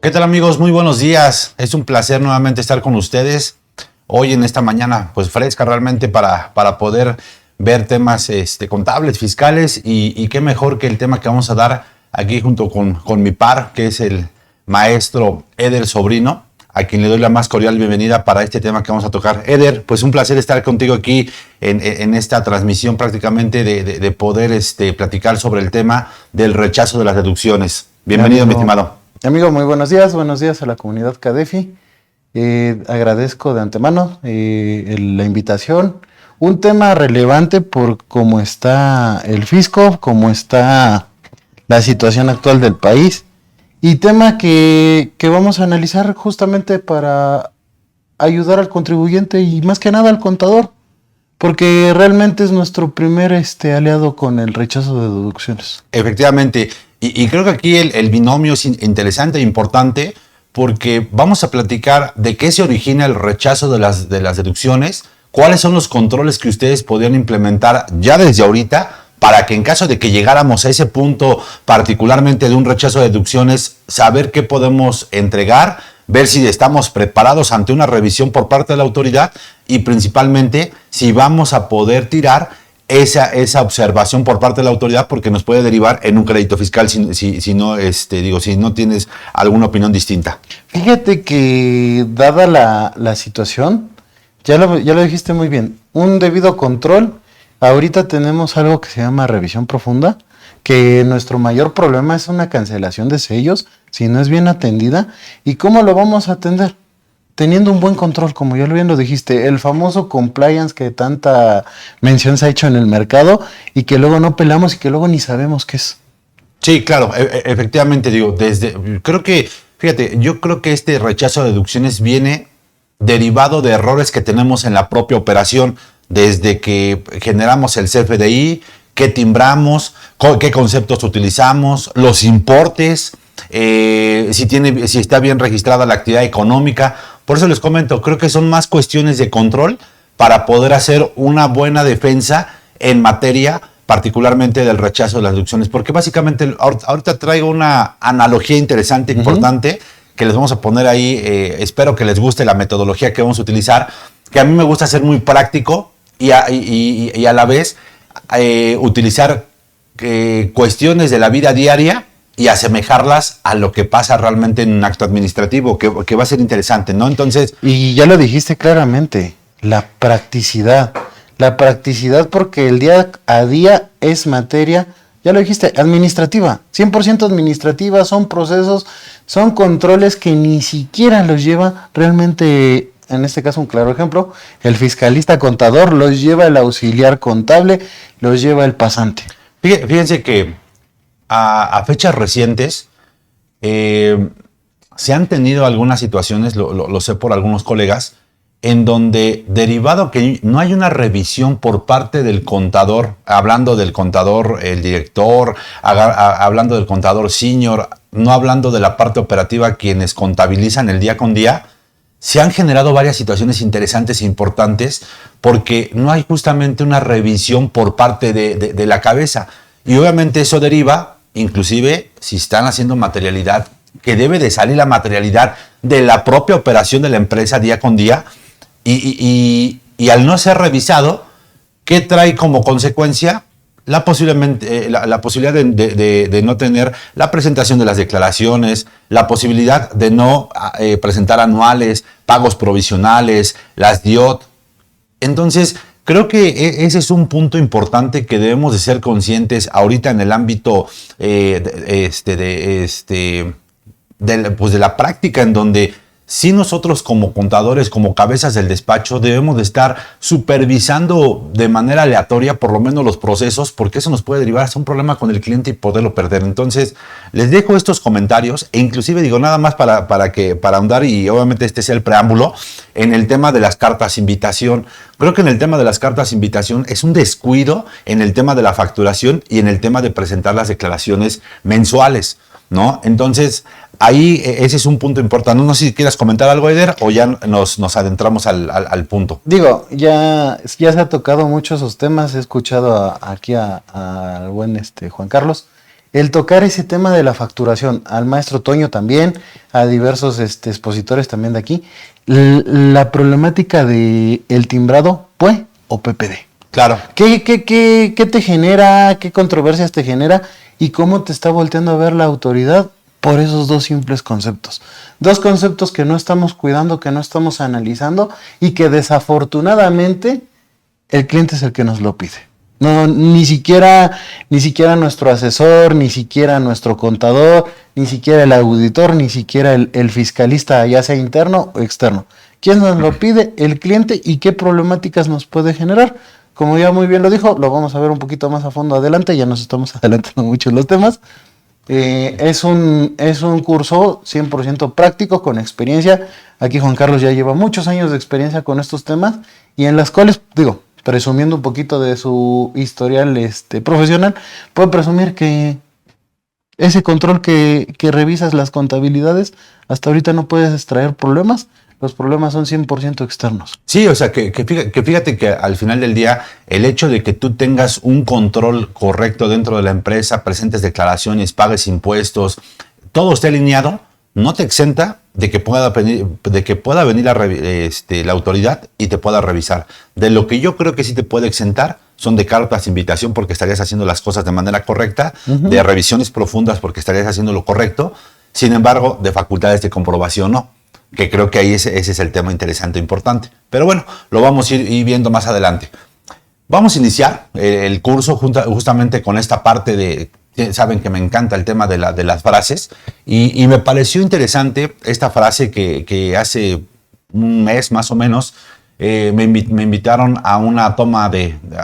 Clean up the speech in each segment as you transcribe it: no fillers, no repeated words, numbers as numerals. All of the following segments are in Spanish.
¿Qué tal, amigos? Muy buenos días. Es un placer nuevamente estar con ustedes hoy en esta mañana, pues fresca realmente para poder ver temas contables, fiscales y qué mejor que el tema que vamos a dar aquí junto con mi par, que es el maestro Eder Sobrino, a quien le doy la más cordial bienvenida para este tema que vamos a tocar. Eder, pues un placer estar contigo aquí en esta transmisión prácticamente de poder platicar sobre el tema del rechazo de las deducciones. Bienvenido, mi estimado. Amigo, muy buenos días a la comunidad CADEFI. Agradezco de antemano la invitación. Un tema relevante por cómo está el fisco, cómo está la situación actual del país y tema que vamos a analizar justamente para ayudar al contribuyente y más que nada al contador, porque realmente es nuestro primer aliado con el rechazo de deducciones. Efectivamente. Y creo que aquí el binomio es interesante e importante porque vamos a platicar de qué se origina el rechazo de las deducciones, cuáles son los controles que ustedes podrían implementar ya desde ahorita para que en caso de que llegáramos a ese punto particularmente de un rechazo de deducciones, saber qué podemos entregar, ver si estamos preparados ante una revisión por parte de la autoridad y principalmente si vamos a poder tirar esa observación por parte de la autoridad, porque nos puede derivar en un crédito fiscal si no tienes alguna opinión distinta. Fíjate que dada la situación, ya lo dijiste muy bien, un debido control. Ahorita tenemos algo que se llama revisión profunda, que nuestro mayor problema es una cancelación de sellos si no es bien atendida. ¿Y cómo lo vamos a atender? Teniendo un buen control, como ya bien lo dijiste, el famoso compliance que tanta mención se ha hecho en el mercado y que luego no pelamos y que luego ni sabemos qué es. Sí, claro, efectivamente, yo creo que este rechazo de deducciones viene derivado de errores que tenemos en la propia operación, desde que generamos el CFDI, qué timbramos, qué conceptos utilizamos, los importes, si está bien registrada la actividad económica. Por eso les comento, creo que son más cuestiones de control para poder hacer una buena defensa en materia particularmente del rechazo de las deducciones, porque básicamente ahorita traigo una analogía interesante, importante, que les vamos a poner ahí. Espero que les guste la metodología que vamos a utilizar, que a mí me gusta ser muy práctico y a la vez utilizar cuestiones de la vida diaria y asemejarlas a lo que pasa realmente en un acto administrativo, que va a ser interesante, ¿no? Entonces... Y ya lo dijiste claramente, la practicidad porque el día a día es materia, ya lo dijiste, administrativa, 100% administrativa, son procesos, son controles que ni siquiera los lleva realmente, en este caso un claro ejemplo, el fiscalista contador, los lleva el auxiliar contable, los lleva el pasante. Fíjense que a fechas recientes se han tenido algunas situaciones, lo sé por algunos colegas, en donde derivado que no hay una revisión por parte del contador, hablando del contador, el director, hablando del contador senior, no hablando de la parte operativa, quienes contabilizan el día con día, se han generado varias situaciones interesantes e importantes porque no hay justamente una revisión por parte de la cabeza. Y obviamente eso deriva, inclusive si están haciendo materialidad, que debe de salir la materialidad de la propia operación de la empresa día con día, y al no ser revisado, ¿qué trae como consecuencia? La posibilidad de no tener la presentación de las declaraciones, la posibilidad de no presentar anuales, pagos provisionales, las DIOT. Entonces, creo que ese es un punto importante que debemos de ser conscientes ahorita en el ámbito de la práctica, en donde sí nosotros como contadores, como cabezas del despacho, debemos de estar supervisando de manera aleatoria por lo menos los procesos, porque eso nos puede derivar a un problema con el cliente y poderlo perder. Entonces, les dejo estos comentarios e inclusive digo nada más para ahondar, y obviamente este sea el preámbulo, en el tema de las cartas invitación. Creo que en el tema de las cartas invitación es un descuido en el tema de la facturación y en el tema de presentar las declaraciones mensuales, ¿no? Entonces, ahí ese es un punto importante. No sé si quieras comentar algo, Eder, o ya nos adentramos al punto. Digo, ya se ha tocado mucho esos temas. He escuchado aquí al buen Juan Carlos. el tocar ese tema de la facturación, al maestro Toño también, a diversos expositores también de aquí, la problemática de el timbrado PUE o PPD. Claro. ¿Qué te genera? ¿Qué controversias te genera? ¿Y cómo te está volteando a ver la autoridad por esos dos simples conceptos? Dos conceptos que no estamos cuidando, que no estamos analizando y que desafortunadamente el cliente es el que nos lo pide. No, ni siquiera nuestro asesor, ni siquiera nuestro contador, ni siquiera el auditor, ni siquiera el fiscalista, ya sea interno o externo. ¿Quién nos lo pide? El cliente. ¿Y qué problemáticas nos puede generar? Como ya muy bien lo dijo, lo vamos a ver un poquito más a fondo adelante, ya nos estamos adelantando mucho en los temas. Es un curso 100% práctico, con experiencia. Aquí Juan Carlos ya lleva muchos años de experiencia con estos temas y en las cuales, presumiendo un poquito de su historial profesional, puedo presumir que ese control que revisas las contabilidades, hasta ahorita no puedes extraer problemas. Los problemas son 100% externos. Sí, o sea, que fíjate que al final del día, el hecho de que tú tengas un control correcto dentro de la empresa, presentes declaraciones, pagues impuestos, todo esté alineado, no te exenta de que pueda venir la autoridad y te pueda revisar. De lo que yo creo que sí te puede exentar son de cartas de invitación porque estarías haciendo las cosas de manera correcta, de revisiones profundas porque estarías haciendo lo correcto, sin embargo, de facultades de comprobación no. Que creo que ahí ese es el tema interesante e importante. Pero bueno, lo vamos a ir viendo más adelante. Vamos a iniciar el curso justamente con esta parte de... Saben que me encanta el tema de las frases y me pareció interesante esta frase que hace un mes más o menos me invitaron a una toma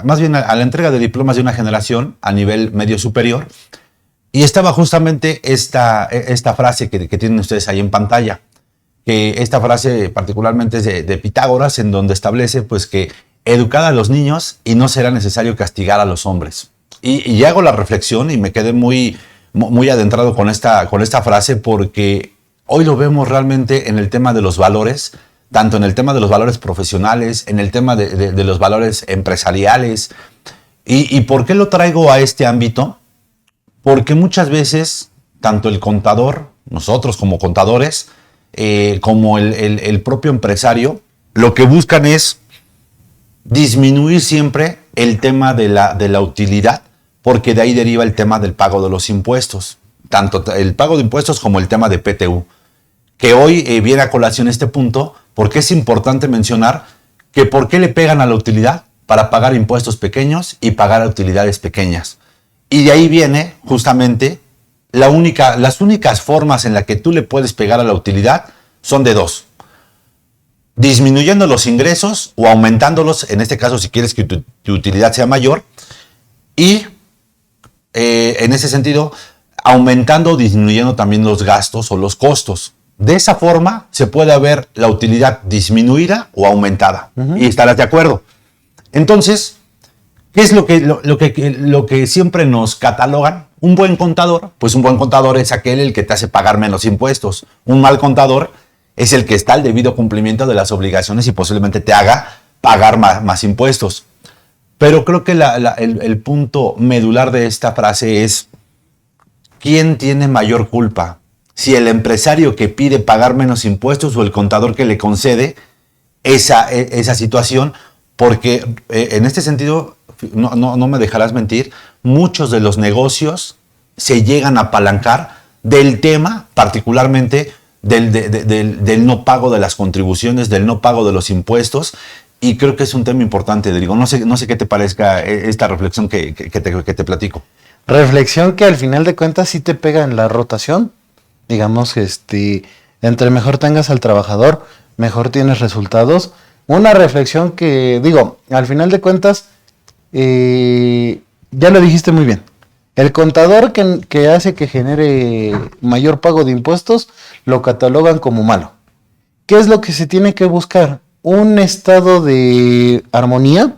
más bien a la entrega de diplomas de una generación a nivel medio superior y estaba justamente esta frase que tienen ustedes ahí en pantalla. Que esta frase particularmente es de Pitágoras, en donde establece pues que educad a los niños y no será necesario castigar a los hombres. Y hago la reflexión y me quedé muy adentrado con esta frase porque hoy lo vemos realmente en el tema de los valores, tanto en el tema de los valores profesionales, en el tema de los valores empresariales. ¿Y por qué lo traigo a este ámbito? Porque muchas veces, tanto el contador, nosotros como contadores, como el propio empresario, lo que buscan es disminuir siempre el tema de la utilidad, porque de ahí deriva el tema del pago de los impuestos, tanto el pago de impuestos como el tema de PTU, que hoy viene a colación este punto, porque es importante mencionar que por qué le pegan a la utilidad, para pagar impuestos pequeños y pagar utilidades pequeñas. Y de ahí viene justamente las únicas formas en las que tú le puedes pegar a la utilidad son de dos. Disminuyendo los ingresos o aumentándolos, en este caso si quieres que tu utilidad sea mayor, y en ese sentido aumentando o disminuyendo también los gastos o los costos. De esa forma se puede ver la utilidad disminuida o aumentada. Y estarás de acuerdo. Entonces, ¿qué es lo que siempre nos catalogan? Un buen contador, pues un buen contador es el que te hace pagar menos impuestos. Un mal contador es el que está al debido cumplimiento de las obligaciones y posiblemente te haga pagar más impuestos. Pero creo que el punto medular de esta frase es ¿quién tiene mayor culpa? Si el empresario que pide pagar menos impuestos o el contador que le concede esa situación, porque en este sentido, no me dejarás mentir, muchos de los negocios se llegan a apalancar del tema, particularmente del no pago de las contribuciones, del no pago de los impuestos, y creo que es un tema importante, Rodrigo. No sé qué te parezca esta reflexión que te platico. Reflexión que al final de cuentas sí te pega en la rotación. Digamos, entre mejor tengas al trabajador, mejor tienes resultados. Una reflexión que, al final de cuentas, ya lo dijiste muy bien. El contador que hace que genere mayor pago de impuestos, lo catalogan como malo. ¿Qué es lo que se tiene que buscar? Un estado de armonía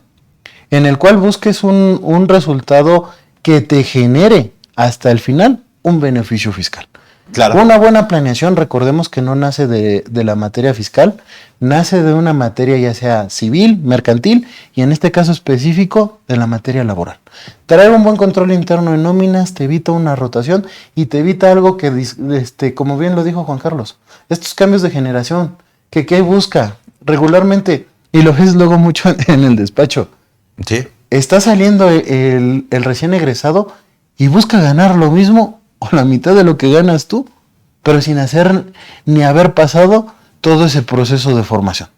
en el cual busques un resultado que te genere hasta el final un beneficio fiscal. Claro. Una buena planeación, recordemos que no nace de la materia fiscal, nace de una materia ya sea civil, mercantil y en este caso específico de la materia laboral. Traer un buen control interno en nóminas te evita una rotación y te evita algo que, como bien lo dijo Juan Carlos, estos cambios de generación, que ¿qué busca? Regularmente, y lo ves luego mucho en el despacho, Sí. está saliendo el recién egresado y busca ganar lo mismo o la mitad de lo que ganas tú, pero sin hacer ni haber pasado todo ese proceso de formación.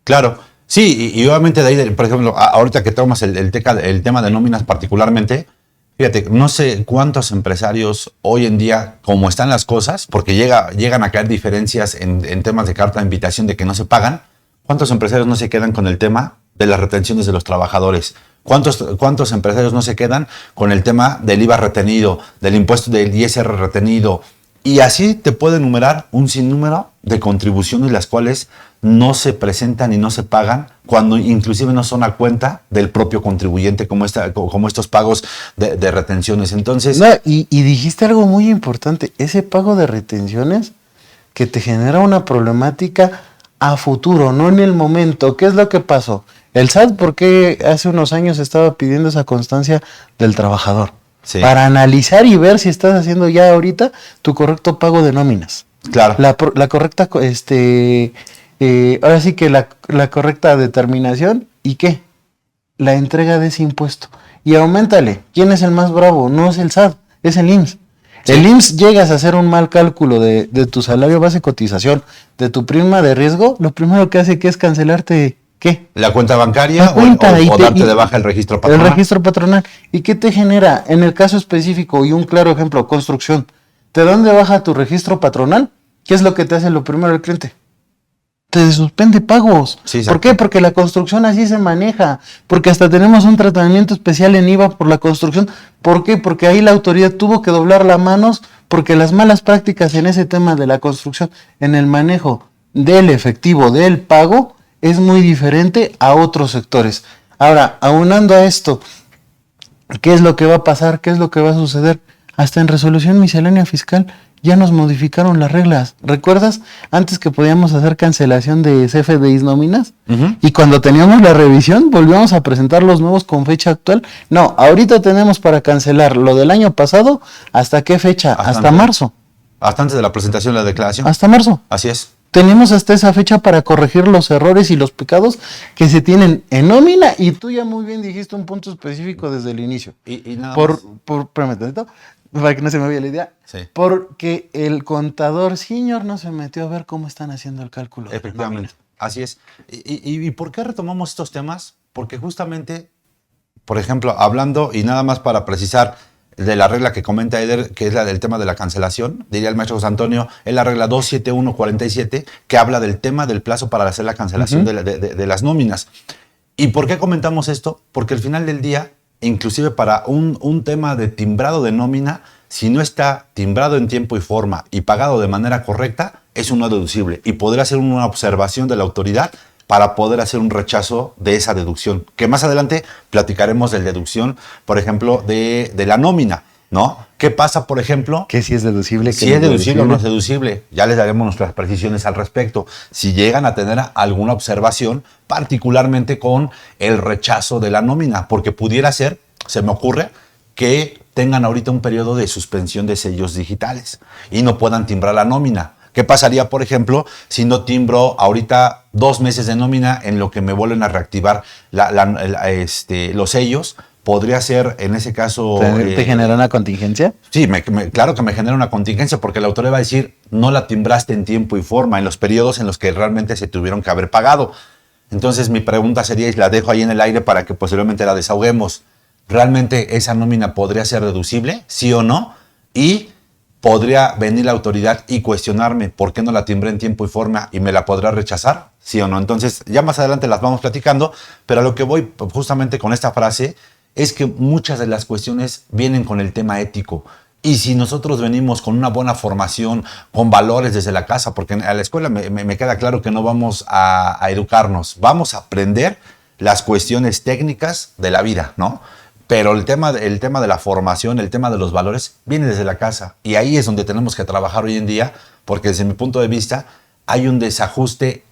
Claro, sí, y obviamente de ahí, por ejemplo, ahorita que tomas el tema de nóminas particularmente, fíjate, no sé cuántos empresarios hoy en día, como están las cosas, porque llegan a caer diferencias en temas de carta de invitación de que no se pagan, ¿cuántos empresarios no se quedan con el tema de las retenciones de los trabajadores? ¿Cuántos empresarios no se quedan con el tema del IVA retenido, del impuesto del ISR retenido? Y así te puede enumerar un sinnúmero de contribuciones las cuales no se presentan y no se pagan cuando inclusive no son a cuenta del propio contribuyente como estos pagos de retenciones. Entonces, No, y dijiste algo muy importante, ese pago de retenciones que te genera una problemática a futuro, no en el momento. ¿Qué es lo que pasó? El SAT, ¿por qué hace unos años estaba pidiendo esa constancia del trabajador? Sí. Para analizar y ver si estás haciendo ya ahorita tu correcto pago de nóminas. claro, La correcta, ahora sí que la correcta determinación y ¿qué? La entrega de ese impuesto. Y auméntale. ¿Quién es el más bravo? No es el SAT, es el IMSS. Sí. El IMSS llegas a hacer un mal cálculo de tu salario base de cotización, de tu prima de riesgo, lo primero que hace que es cancelarte, ¿qué? la cuenta bancaria La cuenta, o darte de baja el registro patronal. El registro patronal. ¿Y qué te genera? En el caso específico y un claro ejemplo, construcción. ¿De dónde baja tu registro patronal? ¿Qué es lo que te hace lo primero el cliente? Te suspende pagos. Sí, ¿Por qué? Porque la construcción así se maneja. Porque hasta tenemos un tratamiento especial en IVA por la construcción. ¿Por qué? Porque ahí la autoridad tuvo que doblar las manos porque las malas prácticas en ese tema de la construcción, en el manejo del efectivo, del pago, es muy diferente a otros sectores. Ahora, aunando a esto, ¿qué es lo que va a pasar? ¿Qué es lo que va a suceder? Hasta en resolución miscelánea fiscal ya nos modificaron las reglas. ¿Recuerdas? Antes que podíamos hacer cancelación de CFDIs nóminas. Ujú. Y cuando teníamos la revisión, volvíamos a presentar los nuevos con fecha actual. No, ahorita tenemos para cancelar lo del año pasado. ¿Hasta qué fecha? Hasta marzo. Hasta antes de la presentación de la declaración. Hasta marzo. Así es. Tenemos hasta esa fecha para corregir los errores y los pecados que se tienen en nómina. Y tú ya muy bien dijiste un punto específico desde el inicio. Y nada Por, más. espérame tantito, para que no se me vaya la idea. Sí. Porque el contador senior no se metió a ver cómo están haciendo el cálculo. de la Efectivamente, nómina. así es. ¿Y por qué retomamos estos temas? Porque justamente, por ejemplo, hablando, y nada más para precisar de la regla que comenta Eder, que es la del tema de la cancelación, diría el maestro José Antonio, es la regla 27147, que habla del tema del plazo para hacer la cancelación de las nóminas. ¿Y por qué comentamos esto? Porque al final del día, inclusive para un tema de timbrado de nómina, si no está timbrado en tiempo y forma y pagado de manera correcta, es un no deducible y podrá ser una observación de la autoridad para poder hacer un rechazo de esa deducción. Que más adelante platicaremos de deducción, por ejemplo, de la nómina, ¿no? ¿Qué pasa, por ejemplo? Que si es deducible. Si es deducible o no es deducible, ya les daremos nuestras precisiones al respecto. Si llegan a tener alguna observación, particularmente con el rechazo de la nómina, porque pudiera ser, se me ocurre, que tengan ahorita un periodo de suspensión de sellos digitales y no puedan timbrar la nómina. ¿Qué pasaría, por ejemplo, si no timbro ahorita 2 meses de nómina en lo que me vuelven a reactivar los sellos? Podría ser, en ese caso... ¿Te genera una contingencia? Sí, claro que me genera una contingencia porque la autoridad va a decir, no la timbraste en tiempo y forma, en los periodos en los que realmente se tuvieron que haber pagado. Entonces mi pregunta sería, y la dejo ahí en el aire para que posteriormente la desahoguemos, ¿realmente esa nómina podría ser deducible? ¿Sí o no? Y podría venir la autoridad y cuestionarme por qué no la timbré en tiempo y forma y me la podrá rechazar, ¿sí o no? Entonces ya más adelante las vamos platicando, pero a lo que voy justamente con esta frase es que muchas de las cuestiones vienen con el tema ético. Y si nosotros venimos con una buena formación, con valores desde la casa, porque a la escuela me queda claro que no vamos a educarnos, vamos a aprender las cuestiones técnicas de la vida, ¿no? Pero el tema de la formación, el tema de los valores, viene desde la casa. Y ahí es donde tenemos que trabajar hoy en día, porque desde mi punto de vista hay un desajuste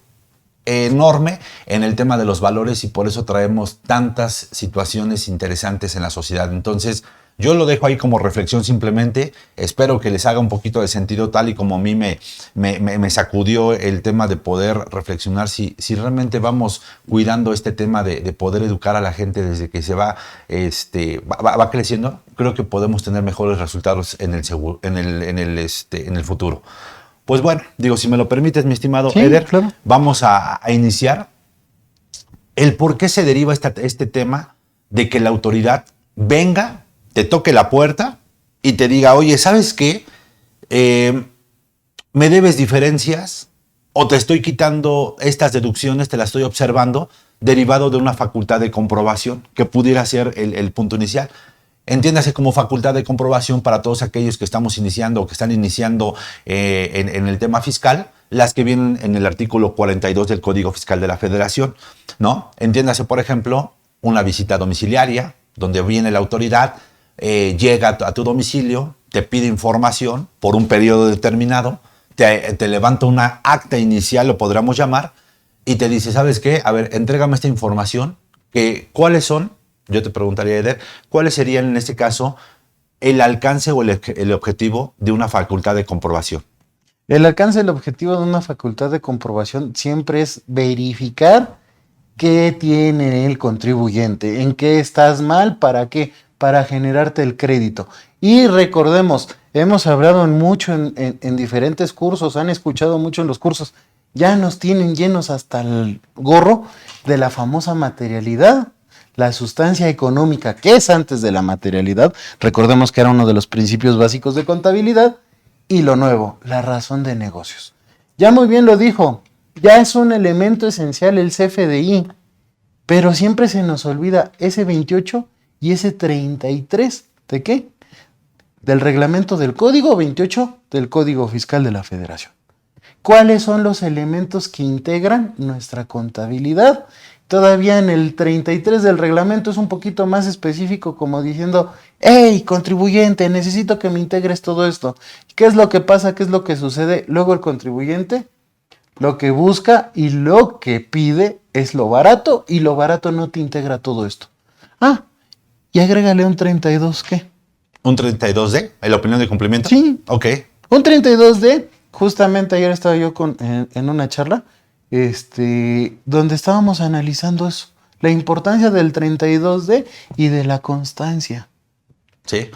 enorme en el tema de los valores y por eso traemos tantas situaciones interesantes en la sociedad. Entonces, yo lo dejo ahí como reflexión simplemente. Espero que les haga un poquito de sentido, tal y como a mí me sacudió el tema de poder reflexionar si realmente vamos cuidando este tema de poder educar a la gente desde que se va creciendo. Creo que podemos tener mejores resultados en el futuro. Pues bueno, digo, si me lo permites, mi estimado Eder, claro. Vamos a iniciar el por qué se deriva este tema de que la autoridad venga, te toque la puerta y te diga, oye, ¿sabes qué? ¿Me debes diferencias o te estoy quitando estas deducciones, te las estoy observando, derivado de una facultad de comprobación que pudiera ser el punto inicial? Entiéndase como facultad de comprobación para todos aquellos que estamos iniciando o que están iniciando en el tema fiscal, las que vienen en el artículo 42 del Código Fiscal de la Federación, ¿no? Entiéndase, por ejemplo, una visita domiciliaria, donde viene la autoridad, llega a tu domicilio, te pide información por un periodo determinado, te levanta una acta inicial, lo podríamos llamar, y te dice, ¿sabes qué? A ver, entrégame esta información, ¿cuáles son? Yo te preguntaría, Eder, ¿cuáles serían en este caso el alcance o el objetivo de una facultad de comprobación? El alcance y el objetivo de una facultad de comprobación siempre es verificar qué tiene el contribuyente, en qué estás mal, ¿para qué? Para generarte el crédito. Y recordemos, hemos hablado mucho en diferentes cursos, han escuchado mucho en los cursos, ya nos tienen llenos hasta el gorro de la famosa materialidad. La sustancia económica, que es antes de la materialidad, recordemos que era uno de los principios básicos de contabilidad, y lo nuevo, la razón de negocios. Ya muy bien lo dijo, ya es un elemento esencial el CFDI, pero siempre se nos olvida ese 28 y ese 33, ¿de qué? Del reglamento del Código 28 del Código Fiscal de la Federación. ¿Cuáles son los elementos que integran nuestra contabilidad? Todavía en el 33 del reglamento es un poquito más específico, como diciendo, hey, contribuyente, necesito que me integres todo esto. ¿Qué es lo que pasa? ¿Qué es lo que sucede? Luego el contribuyente lo que busca y lo que pide es lo barato, y lo barato no te integra todo esto. Ah, y agrégale un 32, ¿qué? ¿Un 32D? ¿La opinión de cumplimiento? Sí. Ok. Un 32D, justamente ayer estaba yo en una charla, donde estábamos analizando eso, la importancia del 32D y de la constancia. Sí,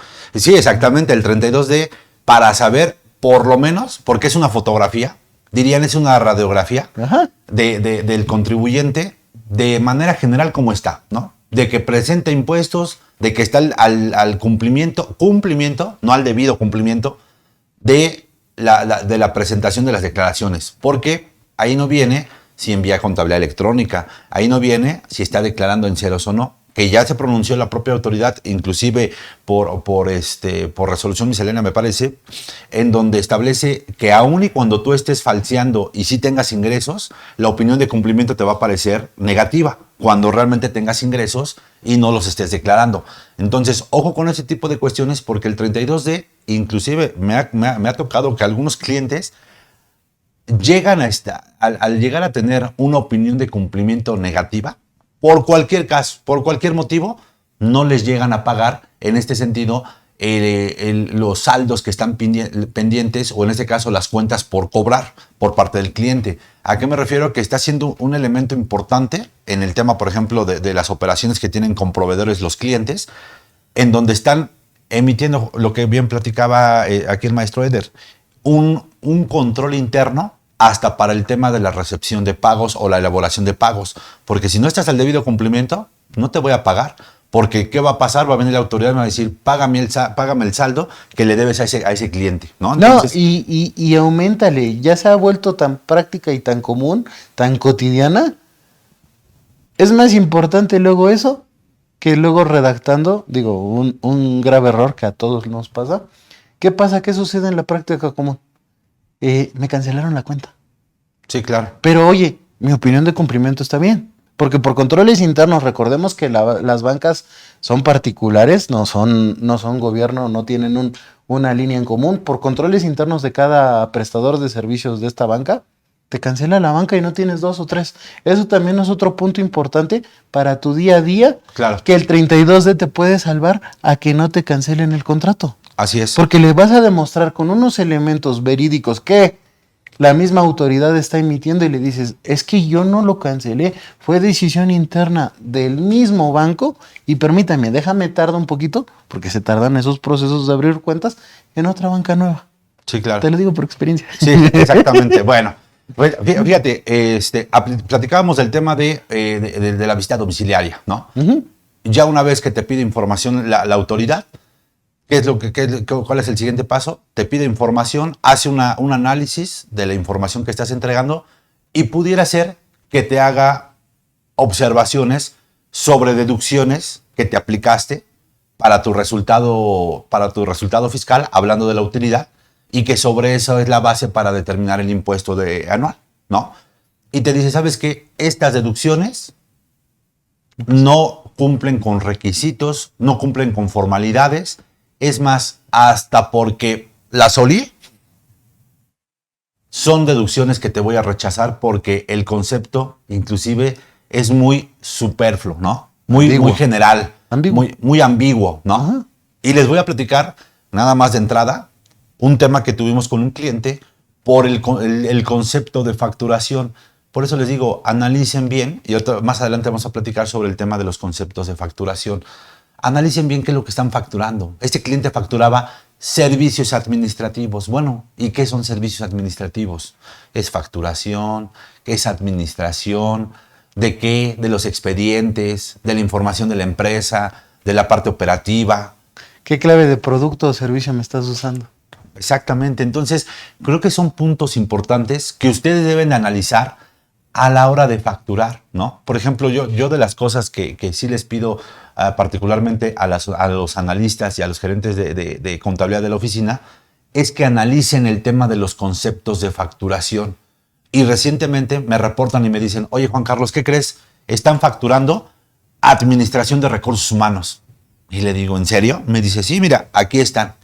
exactamente, el 32D, para saber, por lo menos, porque es una fotografía, dirían es una radiografía del contribuyente de manera general como está, ¿no? De que presenta impuestos, de que está al cumplimiento, no al debido cumplimiento de la presentación de las declaraciones, porque ahí no viene si envía contabilidad electrónica, ahí no viene si está declarando en ceros o no, que ya se pronunció la propia autoridad, inclusive por resolución miscelánea, me parece, en donde establece que aún y cuando tú estés falseando y sí tengas ingresos, la opinión de cumplimiento te va a parecer negativa cuando realmente tengas ingresos y no los estés declarando. Entonces, ojo con ese tipo de cuestiones, porque el 32D, inclusive me ha tocado que algunos clientes llegan al llegar a tener una opinión de cumplimiento negativa, por cualquier caso, por cualquier motivo, no les llegan a pagar, en este sentido, los saldos que están pendientes, o en este caso las cuentas por cobrar por parte del cliente. ¿A qué me refiero? Que está siendo un elemento importante en el tema, por ejemplo, de las operaciones que tienen con proveedores los clientes, en donde están emitiendo, lo que bien platicaba aquí el maestro Eder, un control interno hasta para el tema de la recepción de pagos o la elaboración de pagos. Porque si no estás al debido cumplimiento, no te voy a pagar. Porque ¿qué va a pasar? Va a venir la autoridad y me va a decir, págame el saldo que le debes a ese cliente, ¿no? Entonces, no, y auméntale. Ya se ha vuelto tan práctica y tan común, tan cotidiana. Es más importante luego eso que luego redactando, digo, un grave error que a todos nos pasa. ¿Qué pasa? ¿Qué sucede en la práctica común? Me cancelaron la cuenta. Sí, claro. Pero oye, mi opinión de cumplimiento está bien. Porque por controles internos, recordemos que las bancas son particulares, no son gobierno, no tienen una línea en común. Por controles internos de cada prestador de servicios de esta banca, te cancela la banca y no tienes 2 o 3. Eso también es otro punto importante para tu día a día, Claro. que el 32D te puede salvar a que no te cancelen el contrato. Así es. Porque le vas a demostrar con unos elementos verídicos que la misma autoridad está emitiendo y le dices, es que yo no lo cancelé, fue decisión interna del mismo banco y permítame, déjame tardar un poquito, porque se tardan esos procesos de abrir cuentas en otra banca nueva. Sí, claro. Te lo digo por experiencia. Sí, exactamente. Bueno, fíjate, platicábamos del tema de la visita domiciliaria, ¿no? Uh-huh. Ya una vez que te pide información la autoridad, ¿cuál es el siguiente paso? Te pide información, hace un análisis de la información que estás entregando y pudiera ser que te haga observaciones sobre deducciones que te aplicaste para tu resultado fiscal, hablando de la utilidad, y que sobre eso es la base para determinar el impuesto anual, ¿no? Y te dice, ¿sabes qué? Estas deducciones no cumplen con requisitos, no cumplen con formalidades. Es más, hasta porque las olí, son deducciones que te voy a rechazar porque el concepto inclusive es muy superfluo, ¿no? Muy general, muy ambiguo, ¿no? Uh-huh. Y les voy a platicar, nada más de entrada, un tema que tuvimos con un cliente por el concepto de facturación. Por eso les digo, analicen bien, y más adelante vamos a platicar sobre el tema de los conceptos de facturación. Analicen bien qué es lo que están facturando. Este cliente facturaba servicios administrativos. Bueno, ¿y qué son servicios administrativos? Es facturación, ¿qué es administración? ¿De qué? De los expedientes, de la información de la empresa, de la parte operativa. ¿Qué clave de producto o servicio me estás usando? Exactamente. Entonces, creo que son puntos importantes que ustedes deben de analizar a la hora de facturar, ¿no? Por ejemplo, yo de las cosas que sí les pido particularmente a los analistas y a los gerentes de contabilidad de la oficina es que analicen el tema de los conceptos de facturación. Y recientemente me reportan y me dicen, oye Juan Carlos, ¿qué crees? Están facturando administración de recursos humanos. Y le digo, ¿en serio? Me dice, sí, mira, aquí están.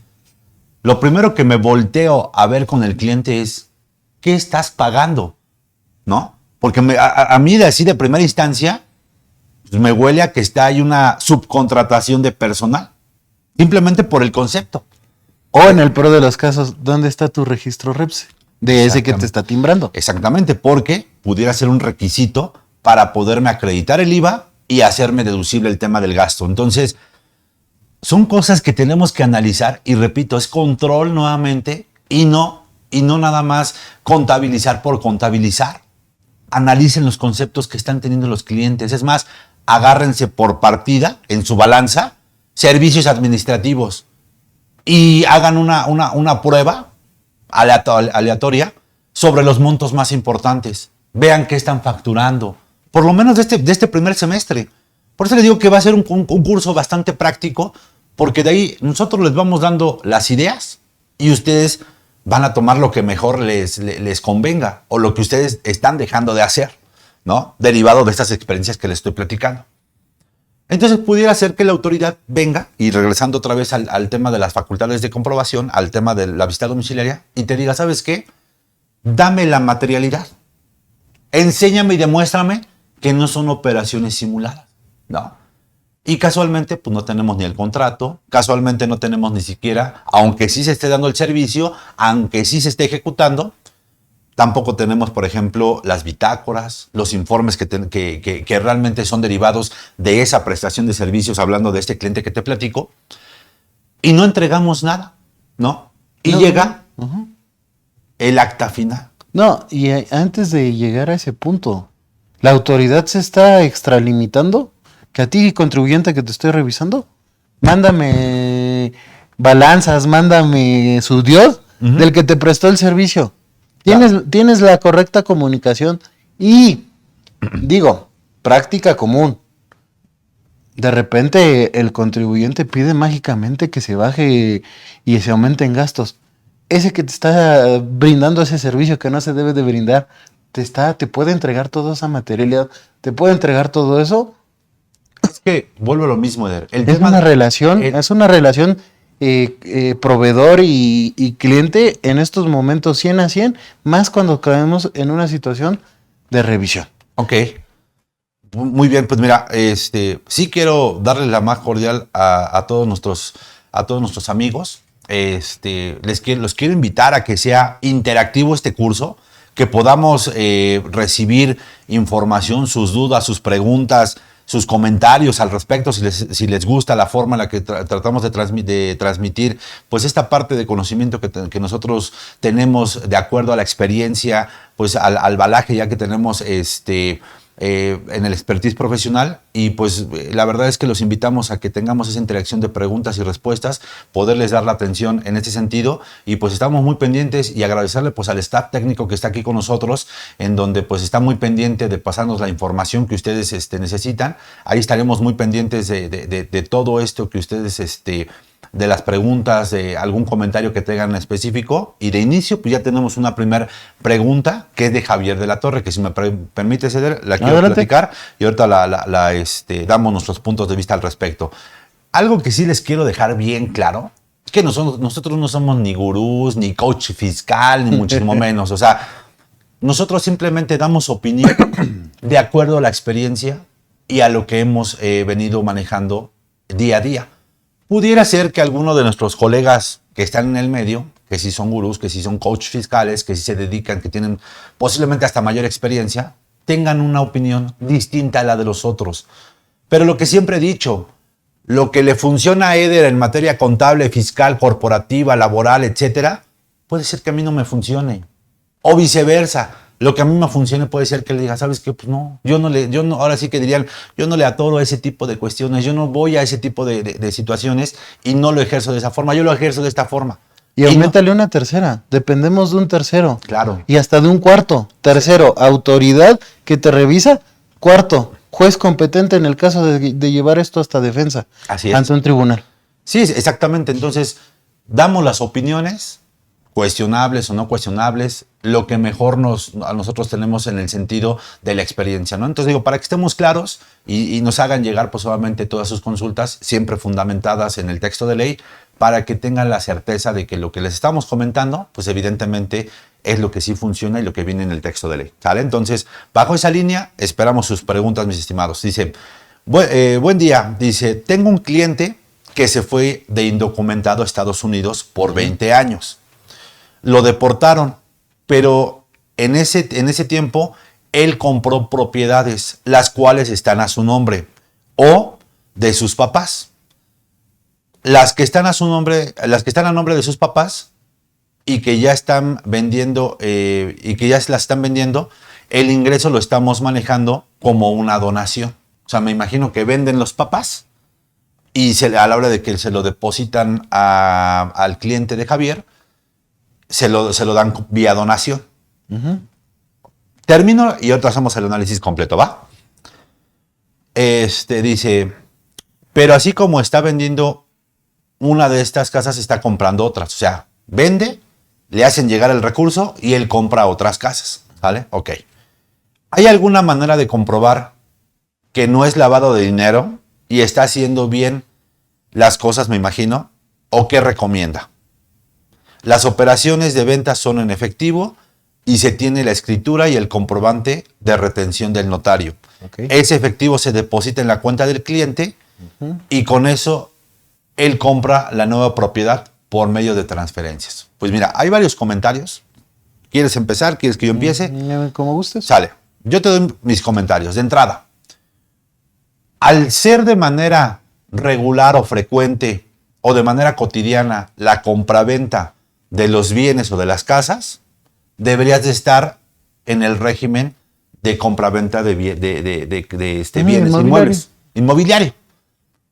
Lo primero que me volteo a ver con el cliente es, ¿qué estás pagando? ¿No? Porque a mí de así de primera instancia, pues me huele a que hay una subcontratación de personal, simplemente por el concepto. O en el peor de los casos, ¿dónde está tu registro REPSE? De ese que te está timbrando. Exactamente, porque pudiera ser un requisito para poderme acreditar el IVA y hacerme deducible el tema del gasto. Entonces, son cosas que tenemos que analizar y repito, es control nuevamente y no nada más contabilizar por contabilizar. Analicen los conceptos que están teniendo los clientes. Es más, agárrense por partida en su balanza servicios administrativos y hagan una prueba aleatoria sobre los montos más importantes. Vean qué están facturando, por lo menos de este primer semestre. Por eso les digo que va a ser un curso bastante práctico, porque de ahí nosotros les vamos dando las ideas y ustedes van a tomar lo que mejor les convenga o lo que ustedes están dejando de hacer, ¿no? Derivado de estas experiencias que les estoy platicando. Entonces pudiera ser que la autoridad venga, y regresando otra vez al tema de las facultades de comprobación, al tema de la visita domiciliaria, y te diga, ¿sabes qué? Dame la materialidad. Enséñame y demuéstrame que no son operaciones simuladas, ¿no? Y casualmente, pues no tenemos ni el contrato, casualmente no tenemos ni siquiera, aunque sí se esté dando el servicio, aunque sí se esté ejecutando, tampoco tenemos, por ejemplo, las bitácoras, los informes que realmente son derivados de esa prestación de servicios, hablando de este cliente que te platico, y no entregamos nada, ¿no? Y llega el acta final. No, y antes de llegar a ese punto, la autoridad se está extralimitando. Que a ti, contribuyente que te estoy revisando, mándame balanzas, mándame su Dios del que te prestó el servicio. Tienes la correcta comunicación y, digo, práctica común. De repente el contribuyente pide mágicamente que se baje y se aumenten gastos. Ese que te está brindando ese servicio que no se debe de brindar, te puede entregar toda esa materialidad, te puede entregar todo eso. Es que vuelvo a lo mismo, Eder. Es una relación proveedor y cliente en estos momentos 100 a 100, más cuando caemos en una situación de revisión. Ok. Muy bien, pues mira, sí quiero darle la más cordial a todos nuestros amigos. Los quiero invitar a que sea interactivo este curso, que podamos recibir información, sus dudas, sus preguntas, sus comentarios al respecto, si les gusta la forma en la que tratamos de transmitir pues esta parte de conocimiento que nosotros tenemos de acuerdo a la experiencia, pues al balaje ya que tenemos en el expertise profesional. Y pues la verdad es que los invitamos a que tengamos esa interacción de preguntas y respuestas, poderles dar la atención en este sentido, y pues estamos muy pendientes, y agradecerle pues al staff técnico que está aquí con nosotros, en donde pues está muy pendiente de pasarnos la información que ustedes necesitan. Ahí estaremos muy pendientes de todo esto que ustedes de las preguntas, de algún comentario que tengan en específico. Y de inicio, pues ya tenemos una primera pregunta, que es de Javier de la Torre, que si me permite, Ceder, la quiero platicar, y ahorita damos nuestros puntos de vista al respecto. Algo que sí les quiero dejar bien claro, es que nosotros no somos ni gurús, ni coach fiscal, ni muchísimo menos. O sea, nosotros simplemente damos opinión de acuerdo a la experiencia y a lo que hemos venido manejando día a día. Pudiera ser que alguno de nuestros colegas que están en el medio, que sí son gurús, que sí son coach fiscales, que sí se dedican, que tienen posiblemente hasta mayor experiencia, tengan una opinión distinta a la de los otros. Pero lo que siempre he dicho, lo que le funciona a Eder en materia contable, fiscal, corporativa, laboral, etcétera, puede ser que a mí no me funcione. O viceversa. Lo que a mí me funcione puede ser que le diga, ¿sabes qué? Pues no, ahora sí que dirían, yo no le atoro a ese tipo de cuestiones, yo no voy a ese tipo de situaciones y no lo ejerzo de esa forma, yo lo ejerzo de esta forma. Y auméntale una tercera, dependemos de un tercero. Claro. Y hasta de un cuarto. Tercero, autoridad que te revisa. Cuarto, juez competente en el caso de llevar esto hasta defensa. Así es. Ante un tribunal. Sí, exactamente. Entonces, damos las opiniones, cuestionables o no cuestionables, lo que mejor a nosotros tenemos en el sentido de la experiencia, ¿no? Entonces digo, para que estemos claros y nos hagan llegar pues obviamente todas sus consultas, siempre fundamentadas en el texto de ley, para que tengan la certeza de que lo que les estamos comentando, pues evidentemente es lo que sí funciona y lo que viene en el texto de ley, ¿sale? Entonces, bajo esa línea, esperamos sus preguntas, mis estimados. Dice, buen día, dice, tengo un cliente que se fue de indocumentado a Estados Unidos por 20 años. Lo deportaron, pero en ese tiempo él compró propiedades, las cuales están a su nombre o de sus papás. Las que están a nombre de sus papás y que ya están vendiendo el ingreso lo estamos manejando como una donación. O sea, me imagino que venden los papás y a la hora de que se lo depositan al cliente de Javier, se lo dan vía donación. Uh-huh. Termino y ahorita hacemos el análisis completo, ¿va? Dice, pero así como está vendiendo una de estas casas, está comprando otras. O sea, vende, le hacen llegar el recurso y él compra otras casas, ¿vale? Ok. ¿Hay alguna manera de comprobar que no es lavado de dinero y está haciendo bien las cosas, me imagino? ¿O qué recomienda? Las operaciones de venta son en efectivo y se tiene la escritura y el comprobante de retención del notario. Okay. Ese efectivo se deposita en la cuenta del cliente y con eso él compra la nueva propiedad por medio de transferencias. Pues mira, hay varios comentarios. ¿Quieres empezar? ¿Quieres que yo empiece? Como gustes. Sale. Yo te doy mis comentarios. De entrada, al ser de manera regular o frecuente o de manera cotidiana la compraventa de los bienes o de las casas, deberías de estar en el régimen de compraventa de bienes inmuebles. Inmobiliario.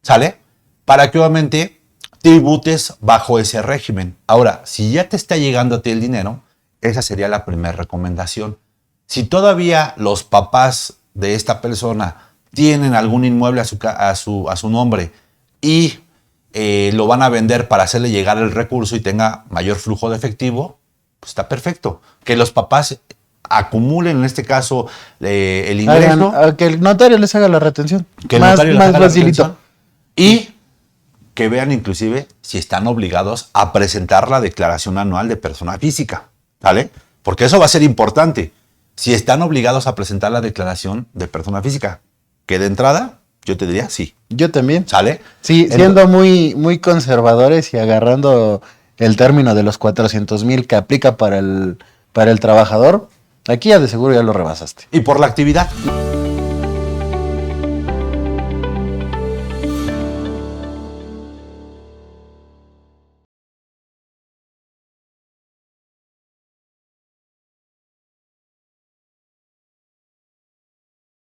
¿Sale? Para que obviamente tributes bajo ese régimen. Ahora, si ya te está llegando a ti el dinero, esa sería la primera recomendación. Si todavía los papás de esta persona tienen algún inmueble a su nombre y lo van a vender para hacerle llegar el recurso y tenga mayor flujo de efectivo, pues está perfecto. Que los papás acumulen en este caso el ingreso. A que el notario les haga la retención. Que el más notario les haga la facilito. retención. Y que vean inclusive si están obligados a presentar la declaración anual de persona física, ¿vale? Porque eso va a ser importante. Si están obligados a presentar la declaración de persona física, que de entrada yo te diría sí. Yo también. ¿Sale? Sí, siendo muy conservadores y agarrando el término de los 400,000 que aplica para el trabajador, aquí ya de seguro ya lo rebasaste. Y por la actividad.